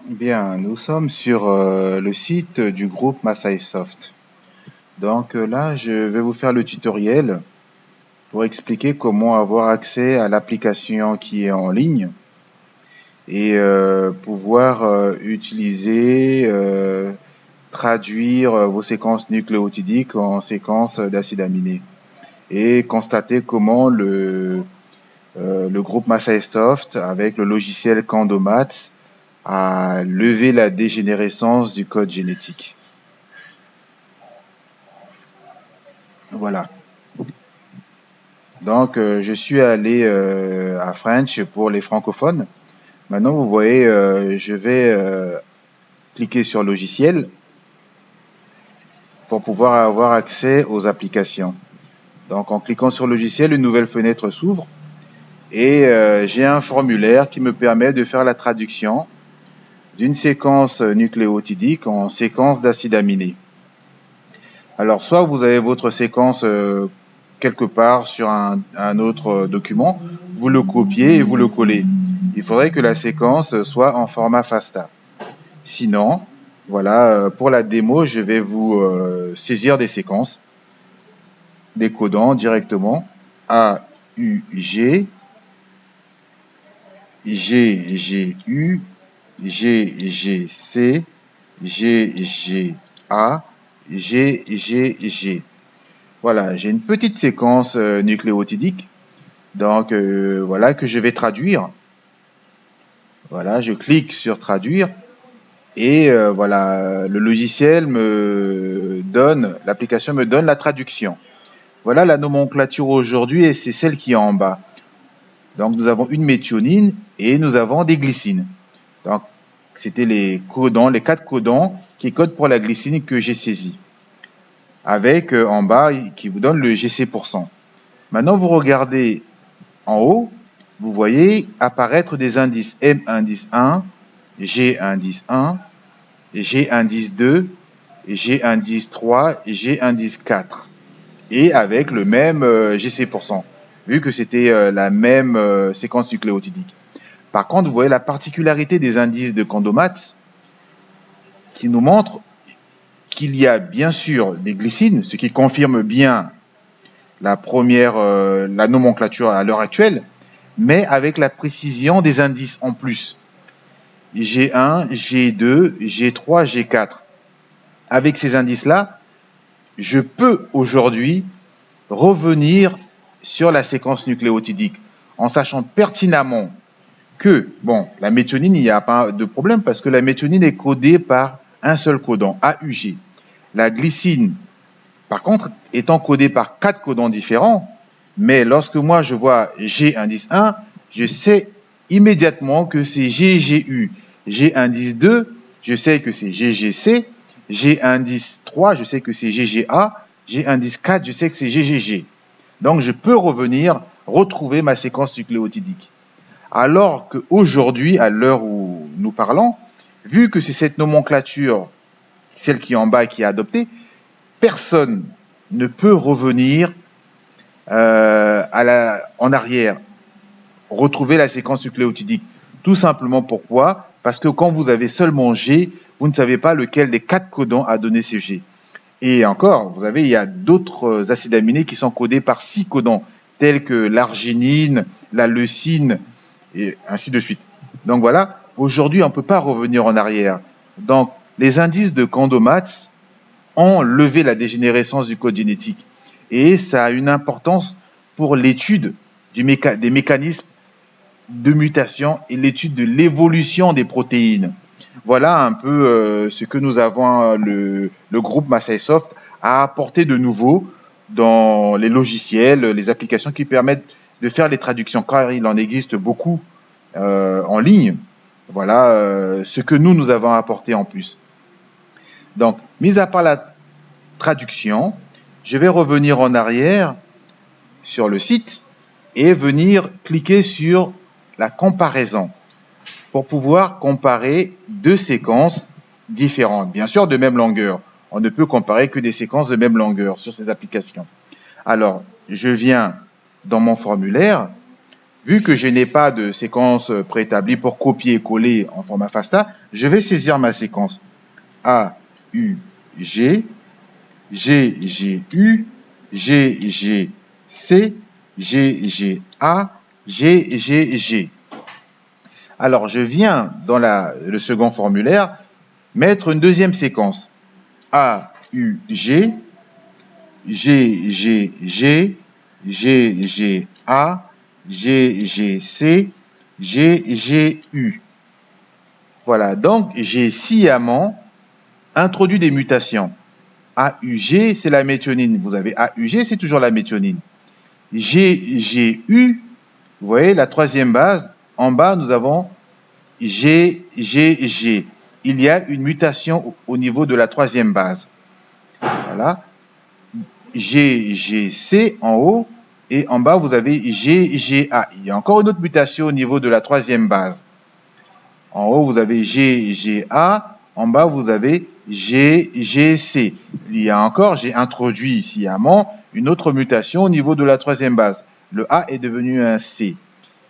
Bien, nous sommes sur le site du groupe Masaisoft. Donc là, je vais vous faire le tutoriel pour expliquer comment avoir accès à l'application qui est en ligne et pouvoir utiliser, traduire vos séquences nucléotidiques en séquences d'acides aminés et constater comment le groupe Masaisoft avec le logiciel Candomats a levé la dégénérescence du code génétique. Voilà. Donc, je suis allé à French pour les francophones. Maintenant, vous voyez, je vais cliquer sur logiciel pour pouvoir avoir accès aux applications. Donc, en cliquant sur logiciel, une nouvelle fenêtre s'ouvre et j'ai un formulaire qui me permet de faire la traduction d'une séquence nucléotidique en séquence d'acides aminés. Alors, soit vous avez votre séquence quelque part sur un autre document, vous le copiez et vous le collez. Il faudrait que la séquence soit en format FASTA. Sinon, voilà, pour la démo, je vais vous saisir des séquences, des codants directement A, U, G, G, G, U, G, G, C, G, G, A, G, G, G. Voilà, j'ai une petite séquence nucléotidique, donc voilà, que je vais traduire. Voilà, je clique sur traduire et voilà, le logiciel me donne, l'application me donne la traduction. Voilà la nomenclature aujourd'hui et c'est celle qui est en bas. Donc nous avons une méthionine et nous avons des glycines. Donc c'était les codons, les 4 codons qui codent pour la glycine que j'ai saisie. Avec en bas qui vous donne le GC%. Maintenant vous regardez en haut, vous voyez apparaître des indices M indice 1, G indice 1, G indice 2, G indice 3, G indice 4. Et avec le même GC%, vu que c'était la même séquence nucléotidique. Par contre, vous voyez la particularité des indices de Candomats qui nous montre qu'il y a bien sûr des glycines, ce qui confirme bien la nomenclature à l'heure actuelle, mais avec la précision des indices en plus. G1, G2, G3, G4. Avec ces indices-là, je peux aujourd'hui revenir sur la séquence nucléotidique en sachant pertinemment que, bon, la méthionine, il n'y a pas de problème parce que la méthionine est codée par un seul codon, AUG. La glycine, par contre, étant codée par 4 codons différents, mais lorsque moi je vois G indice 1, je sais immédiatement que c'est GGU. G indice 2, je sais que c'est GGC. G indice 3, je sais que c'est GGA. G indice 4, je sais que c'est GGG. Donc je peux revenir retrouver ma séquence nucléotidique. Alors qu'aujourd'hui, à l'heure où nous parlons, vu que c'est cette nomenclature, celle qui est en bas qui est adoptée, personne ne peut revenir en arrière, retrouver la séquence nucléotidique. Tout simplement pourquoi? Parce que quand vous avez seulement G, vous ne savez pas lequel des 4 codons a donné ce G. Et encore, vous savez, il y a d'autres acides aminés qui sont codés par 6 codons, tels que l'arginine, la leucine, et ainsi de suite. Donc voilà, aujourd'hui, on ne peut pas revenir en arrière. Donc, les indices de Candomats ont levé la dégénérescence du code génétique. Et ça a une importance pour l'étude des mécanismes de mutation et l'étude de l'évolution des protéines. Voilà un peu ce que nous avons, le groupe Masaisoft a apporté de nouveau dans les logiciels, les applications qui permettent de faire les traductions, car il en existe beaucoup en ligne. Voilà ce que nous avons apporté en plus. Donc, mis à part la traduction, je vais revenir en arrière sur le site et venir cliquer sur la comparaison pour pouvoir comparer deux séquences différentes, bien sûr de même longueur. On ne peut comparer que des séquences de même longueur sur ces applications. Alors, je viens dans mon formulaire, Vu que je n'ai pas de séquence préétablie pour copier et coller en format FASTA, je vais saisir ma séquence A, U, G, G, G, U, G, G, C, G, G, A, G, G, G. Alors, je viens dans le second formulaire mettre une deuxième séquence. A, U, G, G, G, G, G, G, A, G, G, C, G, G, U. Voilà, donc j'ai sciemment introduit des mutations. AUG, c'est la méthionine. Vous avez AUG, c'est toujours la méthionine. GGU, vous voyez, la troisième base. En bas, nous avons GGG. Il y a une mutation au niveau de la troisième base. Voilà. GGC en haut. Et en bas, vous avez GGA. Il y a encore une autre mutation au niveau de la troisième base. En haut, vous avez GGA. En bas, vous avez GGC. Il y a encore, j'ai introduit sciemment une autre mutation au niveau de la troisième base. Le A est devenu un C.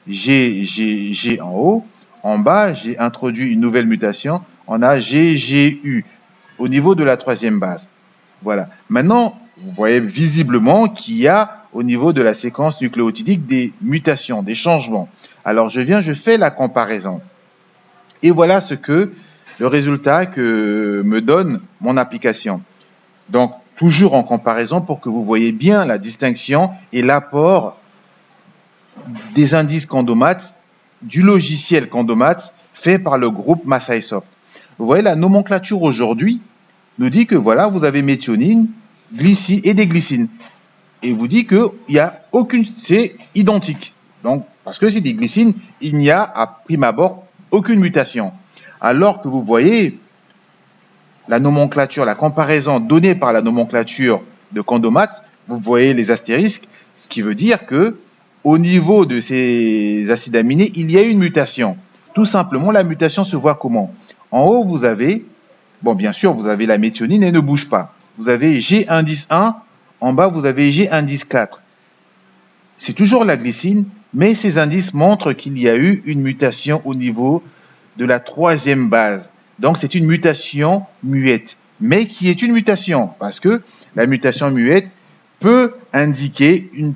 GGG en haut. En bas, j'ai introduit une nouvelle mutation. On a GGU au niveau de la troisième base. Voilà. Maintenant, vous voyez visiblement qu'il y a au niveau de la séquence nucléotidique des mutations, des changements. Alors, je fais la comparaison. Et voilà le résultat que me donne mon application. Donc, toujours en comparaison pour que vous voyez bien la distinction et l'apport des indices Condomath, du logiciel Condomath fait par le groupe Massaïsoft. Vous voyez, la nomenclature aujourd'hui nous dit que voilà, vous avez méthionine, glycine et des glycines. Et vous dit qu'il n'y a aucune, c'est identique. Donc, parce que c'est des glycines, il n'y a à prime abord aucune mutation. Alors que vous voyez la nomenclature, la comparaison donnée par la nomenclature de Condomath, vous voyez les astérisques, ce qui veut dire que au niveau de ces acides aminés, il y a une mutation. Tout simplement, la mutation se voit comment? En haut, vous avez, bon, bien sûr, vous avez la méthionine et ne bouge pas. Vous avez G indice 1, en bas, vous avez G indice 4. C'est toujours la glycine, mais ces indices montrent qu'il y a eu une mutation au niveau de la troisième base. Donc, c'est une mutation muette, mais qui est une mutation, parce que la mutation muette peut indiquer une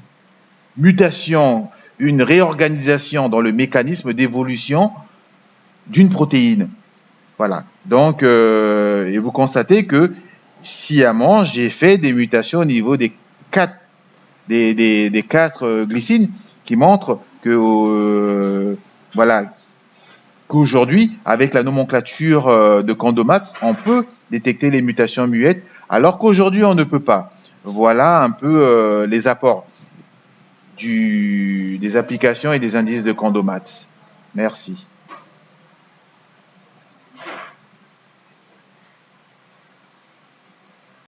mutation, une réorganisation dans le mécanisme d'évolution d'une protéine. Voilà. Donc, et vous constatez que sciemment, j'ai fait des mutations au niveau des quatre glycines qui montrent que voilà, qu'aujourd'hui, avec la nomenclature de Condomath, on peut détecter les mutations muettes, alors qu'aujourd'hui, on ne peut pas. Voilà un peu les apports des applications et des indices de Condomath. Merci.